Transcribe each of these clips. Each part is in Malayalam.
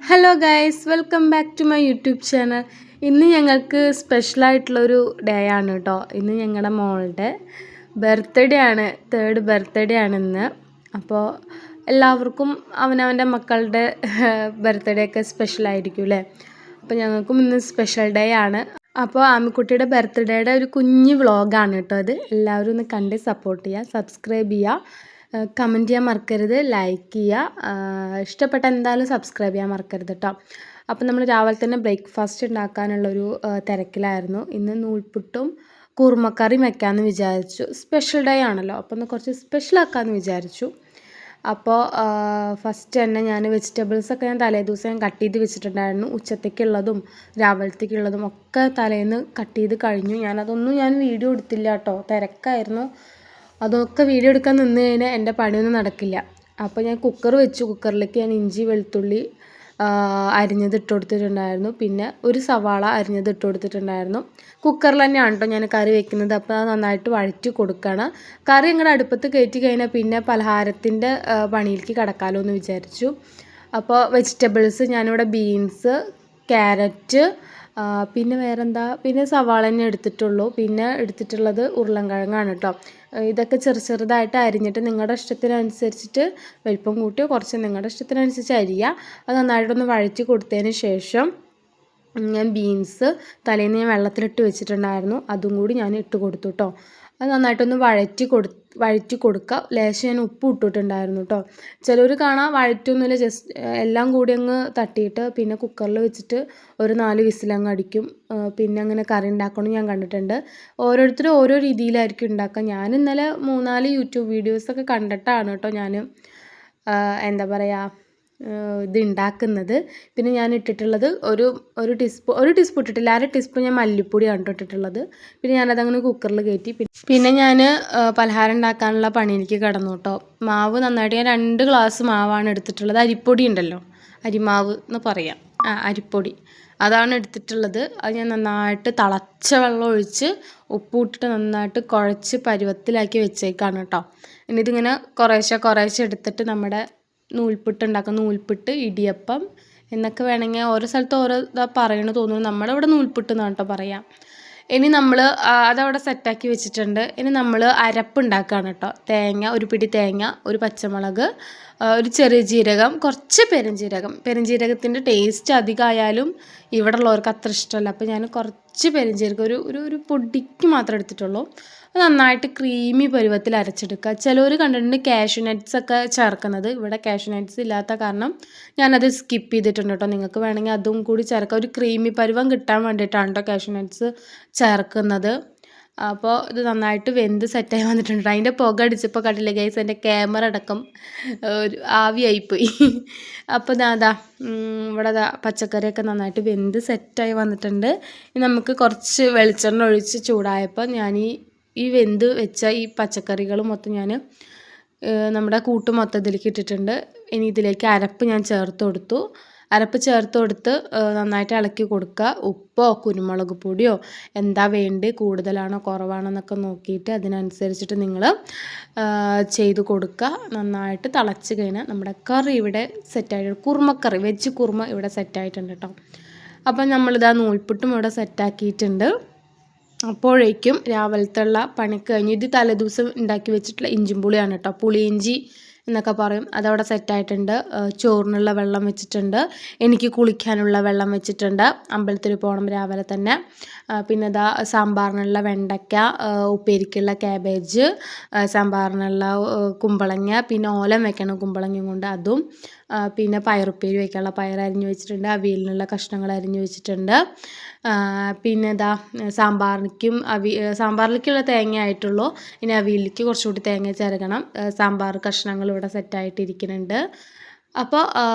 Hello guys, welcome back to my YouTube channel. ഇന്ന് ഞങ്ങൾക്ക് സ്പെഷ്യലായിട്ടുള്ളൊരു ഡേ ആണ് കേട്ടോ. ഇന്ന് ഞങ്ങളുടെ മോളുടെ ബർത്ത്ഡേ ആണ്, 3rd ബർത്ത്ഡേ ആണ് ഇന്ന്. അപ്പോൾ എല്ലാവർക്കും അവനവൻ്റെ മക്കളുടെ ബർത്ത്ഡേ ഒക്കെ സ്പെഷ്യലായിരിക്കും അല്ലേ. അപ്പോൾ ഞങ്ങൾക്കും ഇന്ന് സ്പെഷ്യൽ ഡേ ആണ്. അപ്പോൾ ആമിക്കുട്ടിയുടെ ബർത്ത്ഡേയുടെ ഒരു കുഞ്ഞ് വ്ളോഗാണ് കേട്ടോ അത്. എല്ലാവരും ഒന്ന് കണ്ട് സപ്പോർട്ട് ചെയ്യുക, സബ്സ്ക്രൈബ് ചെയ്യുക, കമൻറ്റ് ചെയ്യാൻ മറക്കരുത്, ലൈക്ക് ചെയ്യുക, ഇഷ്ടപ്പെട്ട എന്തായാലും സബ്സ്ക്രൈബ് ചെയ്യാൻ മറക്കരുത് കേട്ടോ. അപ്പോൾ നമ്മൾ രാവിലെ തന്നെ ബ്രേക്ക്ഫാസ്റ്റ് ഉണ്ടാക്കാനുള്ളൊരു തിരക്കിലായിരുന്നു. ഇന്ന് നൂൽപുട്ടും കുറുമക്കറിയും വെക്കാമെന്ന് വിചാരിച്ചു. സ്പെഷ്യൽ ഡേ ആണല്ലോ, അപ്പോൾ ഒന്ന് കുറച്ച് സ്പെഷ്യലാക്കാമെന്ന് വിചാരിച്ചു. അപ്പോൾ ഫസ്റ്റ് തന്നെ ഞാൻ വെജിറ്റബിൾസൊക്കെ ഞാൻ തലേദിവസം കട്ട് ചെയ്ത് വെച്ചിട്ടുണ്ടായിരുന്നു. ഉച്ചത്തേക്കുള്ളതും രാവിലത്തേക്കുള്ളതും ഒക്കെ തലേന്ന് കട്ട് ചെയ്ത് കഴിഞ്ഞു. ഞാൻ വീഡിയോ എടുത്തില്ല കേട്ടോ, തിരക്കായിരുന്നു. അതൊക്കെ വീഡിയോ എടുക്കാൻ നിന്ന് കഴിഞ്ഞാൽ എൻ്റെ പണിയൊന്നും നടക്കില്ല. അപ്പോൾ ഞാൻ കുക്കർ വെച്ചു. കുക്കറിലേക്ക് ഞാൻ ഇഞ്ചി വെളുത്തുള്ളി അരിഞ്ഞത് ഇട്ട് കൊടുത്തിട്ടുണ്ടായിരുന്നു. പിന്നെ ഒരു സവാള അരിഞ്ഞത് ഇട്ട് കൊടുത്തിട്ടുണ്ടായിരുന്നു. കുക്കറിൽ തന്നെയാണ് കേട്ടോ ഞാൻ കറി വെക്കുന്നത്. അപ്പോൾ അത് നന്നായിട്ട് വഴറ്റി കൊടുക്കണം. കറി ഞങ്ങളുടെ അടുപ്പത്ത് കയറ്റി കഴിഞ്ഞാൽ പിന്നെ പലഹാരത്തിൻ്റെ പണിയിലേക്ക് കിടക്കാമല്ലോ എന്ന് വിചാരിച്ചു. അപ്പോൾ വെജിറ്റബിൾസ് ഞാനിവിടെ ബീൻസ്, ക്യാരറ്റ്, പിന്നെ പിന്നെ സവാള തന്നെ എടുത്തിട്ടുള്ളൂ. പിന്നെ എടുത്തിട്ടുള്ളത് ഉരുളൻകിഴങ്ങാണ് കേട്ടോ. ഇതൊക്കെ ചെറുതായിട്ട് അരിഞ്ഞിട്ട് നിങ്ങളുടെ ഇഷ്ടത്തിനനുസരിച്ചിട്ട് വലിപ്പം കൂട്ടിയോ കുറച്ച് നിങ്ങളുടെ ഇഷ്ടത്തിനനുസരിച്ച് അരിയുക. അത് നന്നായിട്ടൊന്ന് വഴറ്റി കൊടുത്തതിന് ശേഷം ഞാൻ ബീൻസ് തലേന്ന് ഞാൻ വെള്ളത്തിലിട്ട് വെച്ചിട്ടുണ്ടായിരുന്നു, അതും കൂടി ഞാൻ ഇട്ട് കൊടുത്തു കേട്ടോ. അത് നന്നായിട്ടൊന്ന് വഴറ്റി കൊടുക്കുക. ലേശം ഞാൻ ഉപ്പ് ഇട്ടിട്ടുണ്ടായിരുന്നു കേട്ടോ. ചിലർ കാണാൻ വഴറ്റൊന്നുമില്ല, ജസ്റ്റ് എല്ലാം കൂടി അങ്ങ് തട്ടിയിട്ട് പിന്നെ കുക്കറിൽ വെച്ചിട്ട് ഒരു 4 വിസിലങ്ങ് അടിക്കും. പിന്നെ അങ്ങനെ കറി ഉണ്ടാക്കണം ഞാൻ കണ്ടിട്ടുണ്ട്. ഓരോരുത്തരും ഓരോ രീതിയിലായിരിക്കും ഉണ്ടാക്കുക. ഞാൻ ഇന്നലെ 3-4 യൂട്യൂബ് വീഡിയോസൊക്കെ കണ്ടിട്ടാണ് കേട്ടോ ഞാൻ എന്താ പറയുക ഇത് ഉണ്ടാക്കുന്നത്. പിന്നെ ഞാൻ ഇട്ടിട്ടുള്ളത് ഒരു ടീസ്പൂൺ ഇട്ടിട്ടില്ല, 1/2 ടീസ്പൂൺ ഞാൻ മല്ലിപ്പൊടിയാണ് ഇട്ടിട്ടുള്ളത്. പിന്നെ ഞാനതങ്ങനെ കുക്കറിൽ കയറ്റി. പിന്നെ ഞാൻ പലഹാരം ഉണ്ടാക്കാനുള്ള പണിയിലേക്ക് കിടന്നു കേട്ടോ. മാവ് നന്നായിട്ട് ഞാൻ 2 ഗ്ലാസ് മാവാണ് എടുത്തിട്ടുള്ളത്. അരിപ്പൊടി ഉണ്ടല്ലോ, അരിമാവ് എന്ന് പറയാം, അരിപ്പൊടി അതാണ് എടുത്തിട്ടുള്ളത്. അത് ഞാൻ നന്നായിട്ട് തിളച്ച വെള്ളം ഒഴിച്ച് ഉപ്പ് ഇട്ടിട്ട് നന്നായിട്ട് കുഴച്ച് പരുവത്തിലാക്കി വെച്ചേക്കാണ് കേട്ടോ. ഇനി ഇതിങ്ങനെ കുറേശ്ശെ എടുത്തിട്ട് നമ്മുടെ നൂൽപുട്ട്, ഇടിയപ്പം എന്നൊക്കെ വേണമെങ്കിൽ ഓരോ സ്ഥലത്ത് ഓരോ ഇതാ പറയണ തോന്നുന്നു. നമ്മുടെ ഇവിടെ നൂൽപുട്ട് എന്നാണ് കേട്ടോ പറയാം. ഇനി നമ്മൾ അതവിടെ സെറ്റാക്കി വെച്ചിട്ടുണ്ട്. ഇനി നമ്മൾ അരപ്പുണ്ടാക്കുകയാണ് കേട്ടോ. ഒരു പിടി തേങ്ങ, ഒരു പച്ചമുളക്, ഒരു ചെറിയ ജീരകം, കുറച്ച് പെരുംജീരകത്തിൻ്റെ ടേസ്റ്റ് അധികമായാലും ഇവിടെ ഉള്ളവർക്ക് അത്ര ഇഷ്ടമല്ല. അപ്പോൾ ഞാൻ കുറച്ച് പെരുംജീരകം ഒരു പൊടിക്ക് മാത്രമേ എടുത്തിട്ടുള്ളൂ. അത് നന്നായിട്ട് ക്രീമി പരുവത്തിൽ അരച്ചെടുക്കുക. ചിലർ കണ്ടിട്ടുണ്ട് കാഷ്യൂ നട്ട്സ് ഒക്കെ ചേർക്കുന്നത്. ഇവിടെ കാഷ്യൂ നട്ട്സ് ഇല്ലാത്ത കാരണം ഞാനത് സ്കിപ്പ് ചെയ്തിട്ടുണ്ട് കേട്ടോ. നിങ്ങൾക്ക് വേണമെങ്കിൽ അതും കൂടി ചേർക്കാം. ഒരു ക്രീമി പരുവം കിട്ടാൻ വേണ്ടിയിട്ടാണ് കേട്ടോ കാഷ്യൂ നട്ട്സ് ചേർക്കുന്നത്. അപ്പോൾ ഇത് നന്നായിട്ട് വെന്ത് സെറ്റായി വന്നിട്ടുണ്ട്. അതിൻ്റെ പുക അടിച്ചപ്പോൾ കണ്ടില്ലേ ഗൈസ്, എൻ്റെ ക്യാമറ അടക്കം ഒരു ആവിയായിപ്പോയി. അപ്പോൾ ഇവിടെ പച്ചക്കറിയൊക്കെ നന്നായിട്ട് വെന്ത് സെറ്റായി വന്നിട്ടുണ്ട്. ഇനി നമുക്ക് കുറച്ച് വെളിച്ചെണ്ണ ഒഴിച്ച് ചൂടായപ്പോൾ ഞാൻ ഈ വെന്ത് വെച്ച ഈ പച്ചക്കറികൾ മൊത്തം ഞാൻ നമ്മുടെ കൂട്ട് മൊത്തത്തിലേക്ക് ഇട്ടിട്ടുണ്ട്. ഇനി ഇതിലേക്ക് അരപ്പ് ഞാൻ ചേർത്ത് കൊടുത്ത് നന്നായിട്ട് ഇളക്കി കൊടുക്കുക. ഉപ്പോ കുരുമുളക് പൊടിയോ എന്താ വേണ്ടി, കൂടുതലാണോ കുറവാണോ എന്നൊക്കെ നോക്കിയിട്ട് അതിനനുസരിച്ചിട്ട് നിങ്ങൾ ചെയ്ത് കൊടുക്കുക. നന്നായിട്ട് തിളച്ച് കഴിഞ്ഞാൽ നമ്മുടെ കറി ഇവിടെ സെറ്റായിട്ട്, കുറുമക്കറി, വെജ് കുറുമ ഇവിടെ സെറ്റായിട്ടുണ്ട് കേട്ടോ. അപ്പം നമ്മളിതാ നൂൽപുട്ടും ഇവിടെ സെറ്റാക്കിയിട്ടുണ്ട്. അപ്പോഴേക്കും രാവിലത്തുള്ള പണി കഴിഞ്ഞ്, ഇത് തലേദിവസം ഉണ്ടാക്കി വെച്ചിട്ടുള്ള ഇഞ്ചും പുളിയാണ് കേട്ടോ, പുളിയിഞ്ചി എന്നൊക്കെ പറയും. അതവിടെ സെറ്റായിട്ടുണ്ട്. ചോറിനുള്ള വെള്ളം വെച്ചിട്ടുണ്ട്, എനിക്ക് കുളിക്കാനുള്ള വെള്ളം വെച്ചിട്ടുണ്ട്. അമ്പലത്തിൽ പോകണം രാവിലെ തന്നെ. പിന്നെ സാമ്പാറിനുള്ള വെണ്ടയ്ക്ക, ഉപ്പേരിക്കുള്ള ക്യാബേജ്, സാമ്പാറിനുള്ള കുമ്പളങ്ങ, പിന്നെ ഓലം വെക്കണം കുമ്പളങ്ങയും കൊണ്ട്, അതും പിന്നെ പയറുപ്പേരി വയ്ക്കാനുള്ള പയർ അരിഞ്ഞ് വെച്ചിട്ടുണ്ട്. അവിയലിനുള്ള കഷ്ണങ്ങൾ അരിഞ്ഞ് വെച്ചിട്ടുണ്ട്. പിന്നെ സാമ്പാറിലേക്കുള്ള തേങ്ങ ആയിട്ടുള്ളൂ. ഇനി അവിയലിലേക്ക് കുറച്ചുകൂടി തേങ്ങ ചേർക്കണം. സാമ്പാർ കഷ്ണങ്ങൾ ഇവിടെ സെറ്റായിട്ടിരിക്കുന്നുണ്ട്. അപ്പോൾ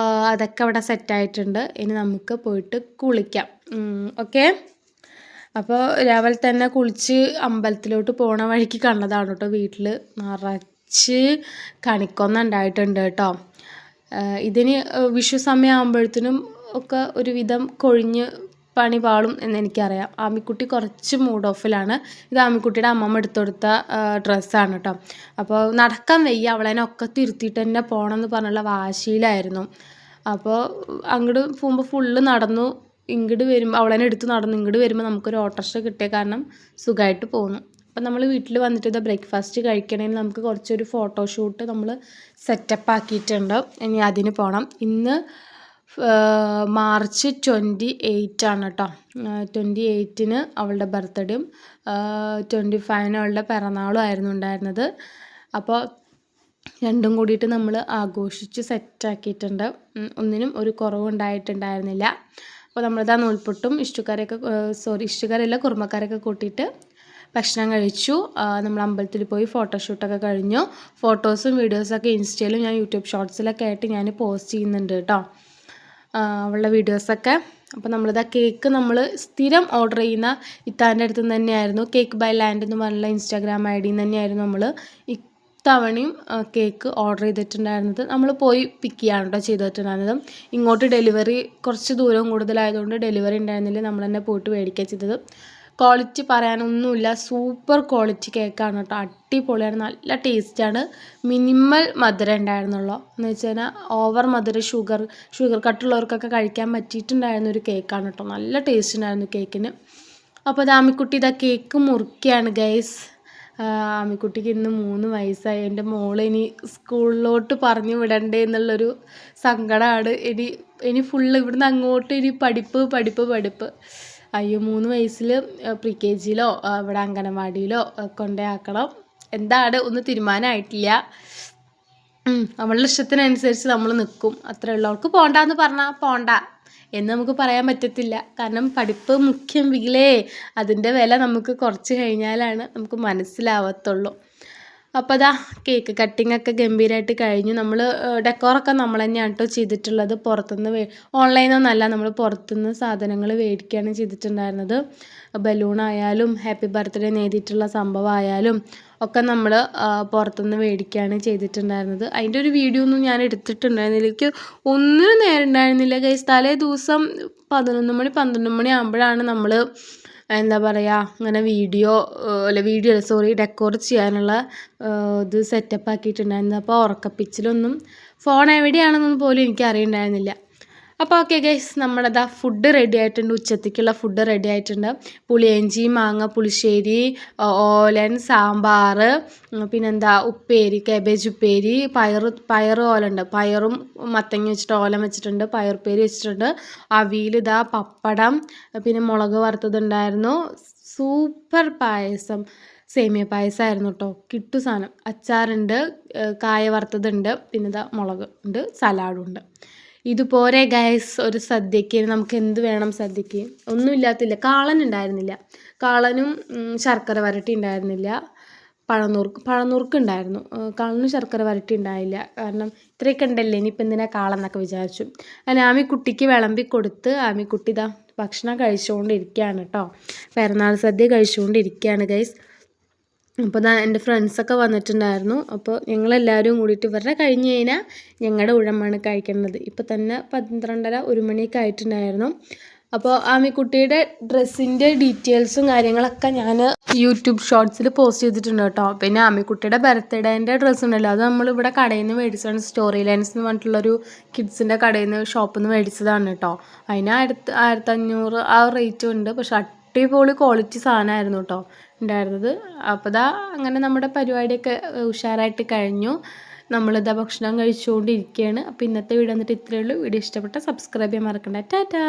അതൊക്കെ ഇവിടെ സെറ്റായിട്ടുണ്ട്. ഇനി നമുക്ക് പോയിട്ട് കുളിക്കാം. ഓക്കെ. അപ്പോൾ രാവിലെ തന്നെ കുളിച്ച് അമ്പലത്തിലോട്ട് പോണ വഴിക്ക് കണ്ടതാണ് കേട്ടോ. വീട്ടിൽ നിറച്ച് കണിക്കൊന്ന ഉണ്ടായിട്ടുണ്ട് കേട്ടോ. ഇതിന് വിഷു സമയമാകുമ്പോഴത്തേനും ഒക്കെ ഒരുവിധം കൊഴിഞ്ഞ് പണി പാളും എന്നെനിക്കറിയാം. ആമിക്കുട്ടി കുറച്ച് മൂഡ് ഓഫിലാണ്. ഇത് ആമിക്കുട്ടിയുടെ അമ്മമ്മ എടുത്തു കൊടുത്ത ഡ്രസ്സാണ് കേട്ടോ. അപ്പോൾ നടക്കാൻ വയ്യ, അവളെന്നെ ഒക്കെ തിരുത്തിയിട്ട് തന്നെ പോകണം എന്ന് പറഞ്ഞുള്ള വാശിയിലായിരുന്നു. അപ്പോൾ അങ്ങോട്ട് പോകുമ്പോൾ ഫുള്ള് നടന്നു, ഇങ്ങോട്ട് വരുമ്പോൾ അവളെന്നെ എടുത്ത് നടന്നു, ഇങ്ങോട്ട് വരുമ്പോൾ നമുക്കൊരു ഓട്ടോറിക്ഷ കിട്ടിയ കാരണം സുഖമായിട്ട് പോന്നു. അപ്പം നമ്മൾ വീട്ടിൽ വന്നിട്ട് ഇത് ബ്രേക്ക്ഫാസ്റ്റ് കഴിക്കണമെങ്കിൽ നമുക്ക് കുറച്ചൊരു ഫോട്ടോഷൂട്ട് നമ്മൾ സെറ്റപ്പ് ആക്കിയിട്ടുണ്ട്. ഇനി അതിന് പോകണം. ഇന്ന് മാർച്ച് 28 ആണ് കേട്ടോ. 28-ന് അവളുടെ ബർത്ത്ഡേയും 25-ന് അവളുടെ പിറന്നാളും ആയിരുന്നു ഉണ്ടായിരുന്നത്. അപ്പോൾ രണ്ടും കൂടിയിട്ട് നമ്മൾ ആഘോഷിച്ച് സെറ്റാക്കിയിട്ടുണ്ട്. ഒന്നിനും ഒരു കുറവുണ്ടായിട്ടുണ്ടായിരുന്നില്ല. അപ്പോൾ നമ്മളിതാ നൂൽപുട്ടും ഇഷ്ടിക്കറിയല്ല കുറുമക്കറിയൊക്കെ കൂട്ടിയിട്ട് ഭക്ഷണം കഴിച്ചു. നമ്മൾ അമ്പലത്തിൽ പോയി ഫോട്ടോഷൂട്ടൊക്കെ കഴിഞ്ഞു. ഫോട്ടോസും വീഡിയോസൊക്കെ ഇൻസ്റ്റയിലും ഞാൻ യൂട്യൂബ് ഷോർട്സിലൊക്കെ ആയിട്ട് ഞാൻ പോസ്റ്റ് ചെയ്യുന്നുണ്ട് കേട്ടോ, അവളുടെ വീഡിയോസൊക്കെ. അപ്പോൾ നമ്മളിതാ കേക്ക് നമ്മൾ സ്ഥിരം ഓർഡർ ചെയ്യുന്ന ഇത്താൻ്റെ അടുത്ത് നിന്ന് തന്നെയായിരുന്നു, കേക്ക് ബൈ ലാൻഡ് എന്ന് പറഞ്ഞുള്ള ഇൻസ്റ്റാഗ്രാം ID തന്നെയായിരുന്നു നമ്മൾ ഇത്തവണയും കേക്ക് ഓർഡർ ചെയ്തിട്ടുണ്ടായിരുന്നത്. നമ്മൾ പോയി പിക്ക് ചെയ്യാണ് കേട്ടോ ചെയ്തിട്ടുണ്ടായിരുന്നത്. ഇങ്ങോട്ട് ഡെലിവറി കുറച്ച് ദൂരം കൂടുതലായതുകൊണ്ട് ഡെലിവറി ഉണ്ടായിരുന്നില്ല, നമ്മൾ തന്നെ പോയിട്ട് മേടിക്കുക ചെയ്തത്. ക്വാളിറ്റി പറയാനൊന്നുമില്ല, സൂപ്പർ ക്വാളിറ്റി കേക്കാണ് കേട്ടോ, അടിപൊളിയാണ്, നല്ല ടേസ്റ്റാണ്. മിനിമൽ മധുരം ഉണ്ടായിരുന്നുള്ളൂ, എന്ന് വെച്ച് കഴിഞ്ഞാൽ ഓവർ മധുരം ഷുഗർ കട്ടുള്ളവർക്കൊക്കെ കഴിക്കാൻ പറ്റിയിട്ടുണ്ടായിരുന്ന ഒരു കേക്കാണ് കേട്ടോ, നല്ല ടേസ്റ്റ് ഉണ്ടായിരുന്നു കേക്കിന്. അപ്പോൾ അത് ആമിക്കുട്ടി ഇതാ കേക്ക് മുറിക്കുകയാണ് ഗൈസ്. ആമിക്കുട്ടിക്ക് ഇന്ന് 3 വയസ്സായി. എൻ്റെ മോളെ ഇനി സ്കൂളിലോട്ട് പറഞ്ഞു വിടണ്ടേ എന്നുള്ളൊരു സങ്കടമാണ്. ഇനി ഫുള്ള് ഇവിടുന്ന് അങ്ങോട്ട് ഇനി പഠിപ്പ്. അയ്യോ, 3 വയസ്സിൽ പ്രീ-KG-യിലോ ഇവിടെ അംഗനവാടിയിലോ കൊണ്ടുപോയാക്കണം. എന്താണ് ഒന്നും തീരുമാനമായിട്ടില്ല. അവളുടെ ഇഷ്ടത്തിനനുസരിച്ച് നമ്മൾ നിൽക്കും, അത്രേ ഉള്ളൂ. അവൾക്ക് പോകണ്ടെന്ന് പറഞ്ഞാൽ പോണ്ട എന്ന് നമുക്ക് പറയാൻ പറ്റത്തില്ല. കാരണം പഠിപ്പ് മുഖ്യം വിലേ, അതിൻ്റെ വില നമുക്ക് കുറച്ച് കഴിഞ്ഞാലാണ് നമുക്ക് മനസ്സിലാവത്തുള്ളൂ. അപ്പോൾ അതാ കേക്ക് കട്ടിങ്ങൊക്കെ ഗംഭീരമായിട്ട് കഴിഞ്ഞു. നമ്മൾ ഡെക്കോറൊക്കെ നമ്മൾ തന്നെയാണ് കേട്ടോ ചെയ്തിട്ടുള്ളത്, പുറത്തുനിന്ന് ഓൺലൈനൊന്നല്ല, നമ്മൾ പുറത്തുനിന്ന് സാധനങ്ങൾ മേടിക്കുകയാണ് ചെയ്തിട്ടുണ്ടായിരുന്നത്. ബലൂണായാലും ഹാപ്പി ബർത്ത്ഡേ എഴുതിയിട്ടുള്ള സംഭവമായാലും ഒക്കെ നമ്മൾ പുറത്തുനിന്ന് മേടിക്കുകയാണ് ചെയ്തിട്ടുണ്ടായിരുന്നത്. അതിൻ്റെ ഒരു വീഡിയോ ഒന്നും ഞാൻ എടുത്തിട്ടുണ്ടായിരുന്നില്ല, എനിക്ക് ഒന്നിനും നേരം ഉണ്ടായിരുന്നില്ല ഗൈസ്. തലേ ദിവസം 11 മണി 12 മണി ആകുമ്പോഴാണ് നമ്മൾ എന്താ പറയുക ഇങ്ങനെ ഡെക്കോർ ചെയ്യാനുള്ള ഇത് സെറ്റപ്പ് ആക്കിയിട്ടുണ്ടായിരുന്നത്. അപ്പോൾ ഉറക്കപ്പിച്ചിലൊന്നും ഫോൺ എവിടെയാണെന്നൊന്നും പോലും എനിക്ക് അറിയുന്നുണ്ടായിരുന്നില്ല. അപ്പോൾ ഓക്കെ ഗൈസ്, നമ്മളതാ ഫുഡ് റെഡി ആയിട്ടുണ്ട്, ഉച്ചത്തേക്കുള്ള ഫുഡ് റെഡി ആയിട്ടുണ്ട്. പുളിയിഞ്ചി, മാങ്ങ പുളിശ്ശേരി, ഓലൻ, സാമ്പാർ, പിന്നെന്താ ഉപ്പേരി, കാബേജ് ഉപ്പേരി, പയറ് ഓലുണ്ട്, പയറും മത്തങ്ങ വെച്ചിട്ട് ഓലം വെച്ചിട്ടുണ്ട്, പയറുപ്പേരി വെച്ചിട്ടുണ്ട്, അവിയൽ, ഇതാ പപ്പടം, പിന്നെ മുളക് വറുത്തതുണ്ടായിരുന്നു, സൂപ്പർ പായസം, സേമിയ പായസമായിരുന്നു കേട്ടോ, കിട്ടു സാധനം, അച്ചാറുണ്ട്, കായ വറുത്തതുണ്ട്, പിന്നെ ഇതാ മുളക് ഉണ്ട്, സലാഡുണ്ട്. ഇതുപോലെ ഗൈസ് ഒരു സദ്യക്ക് നമുക്ക് എന്ത് വേണം? സദ്യക്ക് ഒന്നുമില്ലാത്തില്ല. കാളൻ ഉണ്ടായിരുന്നില്ല, കാളനും ശർക്കര വരട്ടി ഉണ്ടായിരുന്നില്ല, പഴനുറുക്ക് ഉണ്ടായിരുന്നു, കാളനും ശർക്കര വരട്ടി ഉണ്ടായില്ല. കാരണം ഇത്രയൊക്കെ ഉണ്ടല്ലേ, ഇനിയിപ്പോൾ എന്തിനാ കാളെന്നൊക്കെ വിചാരിച്ചു. അങ്ങനെ ആമിക്കുട്ടിക്ക് വിളമ്പി കൊടുത്ത് ആമിക്കുട്ടി ഇതാ ഭക്ഷണം കഴിച്ചുകൊണ്ടിരിക്കുകയാണ് കേട്ടോ, പിറന്നാൾ സദ്യ കഴിച്ചുകൊണ്ടിരിക്കുകയാണ് ഗൈസ്. അപ്പോൾ എൻ്റെ ഫ്രണ്ട്സൊക്കെ വന്നിട്ടുണ്ടായിരുന്നു. അപ്പോൾ ഞങ്ങളെല്ലാവരും കൂടിയിട്ട് ഇവരുടെ കഴിഞ്ഞ് കഴിഞ്ഞാൽ ഞങ്ങളുടെ ഊഴമാണ് കഴിക്കുന്നത്. ഇപ്പോൾ തന്നെ 12:30-1 മണിയൊക്കെ ആയിട്ടുണ്ടായിരുന്നു. അപ്പോൾ ആമിക്കുട്ടിയുടെ ഡ്രസ്സിൻ്റെ ഡീറ്റെയിൽസും കാര്യങ്ങളൊക്കെ ഞാൻ യൂട്യൂബ് ഷോർട്സിൽ പോസ്റ്റ് ചെയ്തിട്ടുണ്ട് കേട്ടോ. പിന്നെ ആമിക്കുട്ടിയുടെ ബർത്ത്ഡേൻ്റെ ഡ്രസ്സ് ഉണ്ടല്ലോ, അത് നമ്മളിവിടെ കടയിൽ നിന്ന് മേടിച്ചതാണ്, സ്റ്റോറി ലൈൻസ് എന്ന് പറഞ്ഞിട്ടുള്ളൊരു കിഡ്സിൻ്റെ കടയിൽ നിന്ന് ഷോപ്പിൽ നിന്ന് മേടിച്ചതാണ് കേട്ടോ. അതിന് 1500 ആ റേറ്റും ഉണ്ട്. പക്ഷെ അടിപൊളി ക്വാളിറ്റി സാധനമായിരുന്നു കേട്ടോ ഉണ്ടായിരുന്നത്. അപ്പോൾ ഇതാ അങ്ങനെ നമ്മുടെ പരിപാടിയൊക്കെ ഉഷാറായിട്ട് കഴിഞ്ഞു. നമ്മളിതാ ഭക്ഷണം കഴിച്ചുകൊണ്ടിരിക്കുകയാണ്. അപ്പോൾ ഇന്നത്തെ വീഡിയോ വന്നിട്ട് ഇത്രയേ ഉള്ളൂ. വീഡിയോ ഇഷ്ടപ്പെട്ടാൽ സബ്സ്ക്രൈബ് ചെയ്യാൻ മറക്കണ്ട. ടാറ്റാ.